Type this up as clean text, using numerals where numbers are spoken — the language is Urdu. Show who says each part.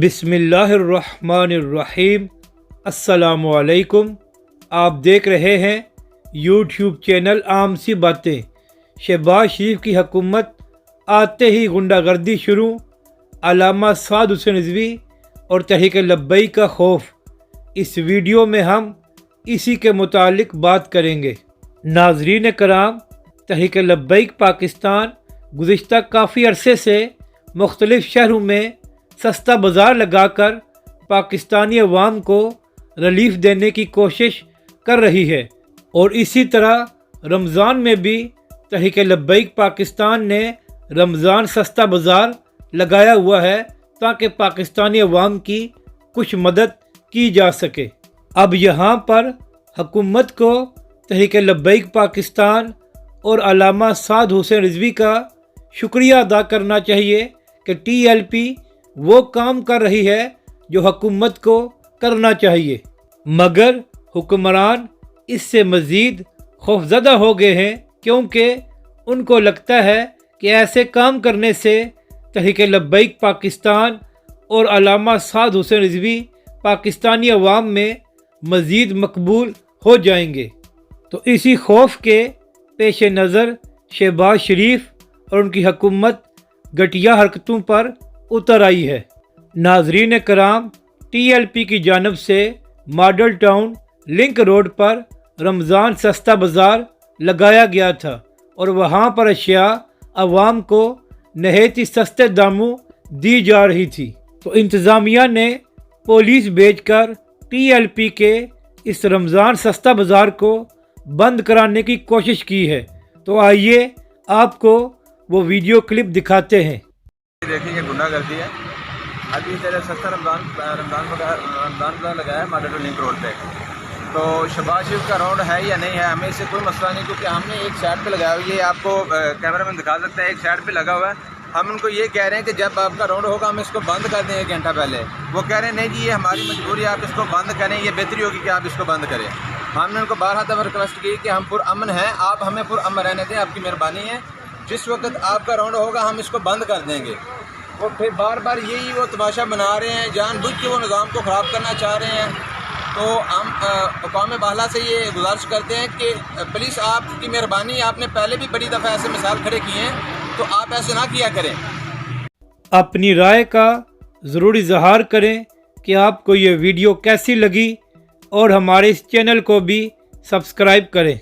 Speaker 1: بسم اللہ الرحمن الرحیم۔ السلام علیکم۔ آپ دیکھ رہے ہیں یوٹیوب چینل عام سی باتیں۔ شہباز شریف کی حکومت آتے ہی غنڈہ گردی شروع، علامہ سعد حسین رضوی اور تحریک لبیک کا خوف۔ اس ویڈیو میں ہم اسی کے متعلق بات کریں گے۔ ناظرین کرام، تحریک لبیک پاکستان گزشتہ کافی عرصے سے مختلف شہروں میں سستا بازار لگا کر پاکستانی عوام کو ریلیف دینے کی کوشش کر رہی ہے، اور اسی طرح رمضان میں بھی تحریک لبیک پاکستان نے رمضان سستا بازار لگایا ہوا ہے تاکہ پاکستانی عوام کی کچھ مدد کی جا سکے۔ اب یہاں پر حکومت کو تحریک لبیک پاکستان اور علامہ سعد حسین رضوی کا شکریہ ادا کرنا چاہیے کہ ٹی ایل پی وہ کام کر رہی ہے جو حکومت کو کرنا چاہیے، مگر حکمران اس سے مزید خوفزدہ ہو گئے ہیں، کیونکہ ان کو لگتا ہے کہ ایسے کام کرنے سے تحریک لبیک پاکستان اور علامہ سعد حسین رضوی پاکستانی عوام میں مزید مقبول ہو جائیں گے۔ تو اسی خوف کے پیش نظر شہباز شریف اور ان کی حکومت گھٹیا حرکتوں پر اتر آئی ہے۔ ناظرین کرام، ٹی ایل پی کی جانب سے ماڈل ٹاؤن لنک روڈ پر رمضان سستا بازار لگایا گیا تھا، اور وہاں پر اشیاء عوام کو نہایت ہی سستے داموں دی جا رہی تھی۔ تو انتظامیہ نے پولیس بھیج کر ٹی ایل پی کے اس رمضان سستا بازار کو بند کرانے کی کوشش کی ہے۔ تو آئیے آپ کو وہ ویڈیو کلپ دکھاتے ہیں۔
Speaker 2: دیکھیں گے گنڈا گردی ہے۔ ابھی طرح سستا رمضان بازار لگایا ہے ماڈل لنک روڈ پہ، تو شہباز شریف کا راؤنڈ ہے یا نہیں ہے ہمیں اس سے کوئی مسئلہ نہیں، کیونکہ ہم نے ایک سائڈ پہ لگایا ہوا ہے، یہ آپ کو کیمرہ مین دکھا سکتا ہے، ایک سائڈ پہ لگا ہوا ہے۔ ہم ان کو یہ کہہ رہے ہیں کہ جب آپ کا راؤنڈ ہوگا ہم اس کو بند کر دیں 1 گھنٹہ پہلے۔ وہ کہہ رہے ہیں نہیں جی یہ ہماری مجبوری ہے، آپ اس کو بند کریں، یہ بہتری ہوگی کہ آپ اس کو بند کریں۔ ہم نے ان کو بارہا دفعہ ریکویسٹ کی کہ ہم پرامن ہیں، آپ ہمیں پرامن رہنے دیں، آپ کی مہربانی ہے، جس وقت آپ کا راؤنڈ ہوگا ہم اس کو بند کر دیں گے۔ وہ پھر بار بار یہی وہ تماشا بنا رہے ہیں، جان بوجھ کے وہ نظام کو خراب کرنا چاہ رہے ہیں۔ تو ہم اقوام بالا سے یہ گزارش کرتے ہیں کہ پلیز آپ کی مہربانی، آپ نے پہلے بھی بڑی دفعہ ایسے مثال کھڑے کیے ہیں، تو آپ ایسے نہ کیا کریں۔
Speaker 1: اپنی رائے کا ضرور اظہار کریں کہ آپ کو یہ ویڈیو کیسی لگی، اور ہمارے اس چینل کو بھی سبسکرائب کریں۔